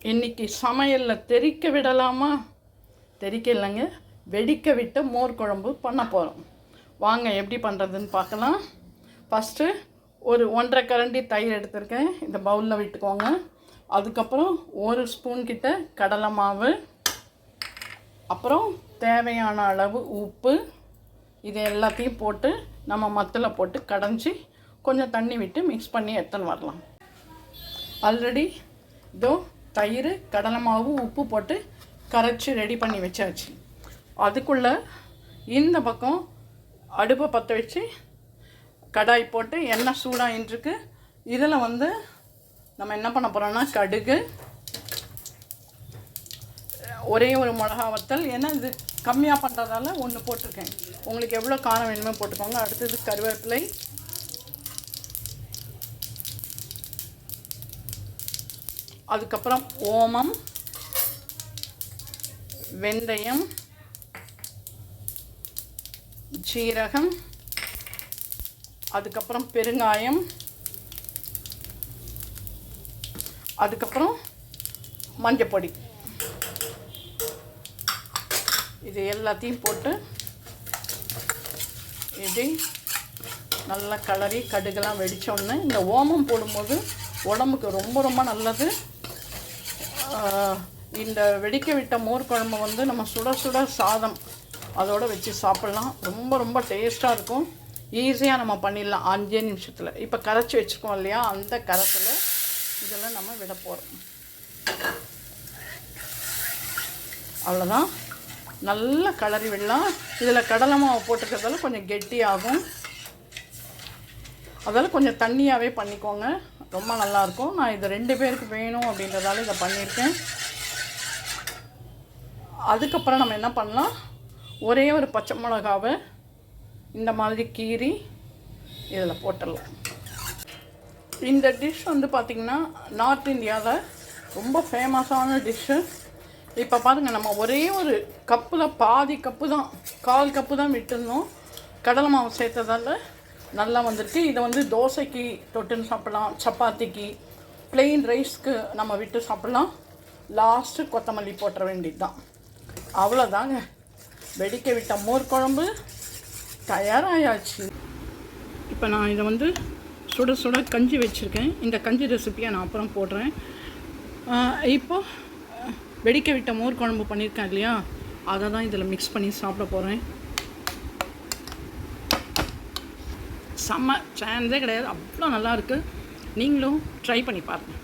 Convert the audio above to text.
இன்றைக்கி சமையலில் தெறிக்க விடலாமா? தெறிக்க இல்லைங்க, வெடிக்க விட்ட மோர் குழம்பு பண்ண போகிறோம். வாங்க எப்படி பண்ணுறதுன்னு பார்க்கலாம். ஃபஸ்ட்டு ஒரு 1.5 கரண்டி தயிர் எடுத்திருக்கேன், இந்த பவுலில் விட்டுக்கோங்க. அதுக்கப்புறம் 1 ஸ்பூன் கிட்ட கடலை மாவு, அப்புறம் தேவையான அளவு உப்பு, இது எல்லாத்தையும் போட்டு நம்ம மத்தில் போட்டு கடைஞ்சி கொஞ்சம் தண்ணி விட்டு மிக்ஸ் பண்ணி எடுத்துன்னு வரலாம். ஆல்ரெடி இதோ தயிர், கடலை மாவு, உப்பு போட்டு கரைச்சி ரெடி பண்ணி வச்சாச்சு. அதுக்குள்ளே இந்த பக்கம் அடுப்பை பற்ற வச்சு கடாய் போட்டு எண்ணெய் சூடாகிட்டுருக்கு. இதில் நம்ம என்ன பண்ண போகிறோம்னா, கடுகு, ஒரே ஒரு மிளகா வத்தல், ஏன்னா இது கம்மியாக பண்ணுறதால 1 போட்டிருக்கேன். உங்களுக்கு எவ்வளோ காரம் வேணுமோ போட்டுக்கோங்க. அடுத்தது கருவேப்பிலை, அதுக்கப்புறம் ஓமம், வெந்தயம், ஜீரகம், அதுக்கப்புறம் பெருங்காயம், அதுக்கப்புறம் மஞ்சப்பொடி. இது எல்லாத்தையும் போட்டு இது நல்லா கலரி கடுகெல்லாம் வெடித்தோடனே இந்த ஓமம் போடும்போது உடம்புக்கு ரொம்ப ரொம்ப நல்லது. இந்த வெடிக்க விட்ட மோர் குழம்பு நம்ம சுட சுட சாதம் அதோடு வச்சு சாப்பிட்லாம். ரொம்ப ரொம்ப டேஸ்ட்டாக இருக்கும். ஈஸியாக நம்ம பண்ணிடலாம் 5 நிமிஷத்தில். இப்போ கரைச்சி வச்சுருக்கோம் இல்லையா, அந்த கரைச்சில் இதெல்லாம் நம்ம விட போகிறோம். அவ்வளோதான், நல்லா கிளறி விடலாம். இதில் கடலை மாவு போட்டுக்கிறதால கொஞ்சம் கெட்டியாகும், அதெல்லாம் கொஞ்சம் தண்ணியாகவே பண்ணிக்கோங்க, ரொம்ப நல்லாயிருக்கும். நான் இது 2 பேருக்கு வேணும் அப்படின்றதால இதை பண்ணியிருக்கேன். அதுக்கப்புறம் நம்ம என்ன பண்ணலாம், ஒரே ஒரு பச்சை மிளகாவை இந்த மாதிரி கீறி இதில் போட்டுடலாம். இந்த டிஷ் பார்த்திங்கன்னா நார்த் இந்தியாவில் ரொம்ப ஃபேமஸான டிஷ்ஷு. இப்போ பாருங்கள், நம்ம ஒரே ஒரு கப்பில் பாதி கப்பு தான், 1/4 கப்பு தான் விட்டுருந்தோம். கடலை மாவு சேர்த்ததால் நல்லா வந்திருக்கு. இதை தோசைக்கு தொட்டுன்னு சாப்பிட்லாம், சப்பாத்திக்கு, ப்ளெயின் ரைஸ்க்கு நம்ம விட்டு சாப்பிட்லாம். லாஸ்ட்டு கொத்தமல்லி போட்டுற வேண்டியது தான். அவ்வளோதாங்க, வெடிக்க விட்ட மோர் குழம்பு தயாராகியாச்சு. இப்போ நான் இதை சுட சுட கஞ்சி வச்சுருக்கேன். இந்த கஞ்சி ரெசிப்பியை நான் அப்புறம் போடுறேன். இப்போ வெடிக்க விட்ட மோர் குழம்பு பண்ணியிருக்கேன் இல்லையா, அதை தான் இதில் மிக்ஸ் பண்ணி சாப்பிட போகிறேன். செம்ம சான்ஸே கிடையாது, அவ்வளோ நல்லாயிருக்கு. நீங்களும் ட்ரை பண்ணி பாருங்கள்.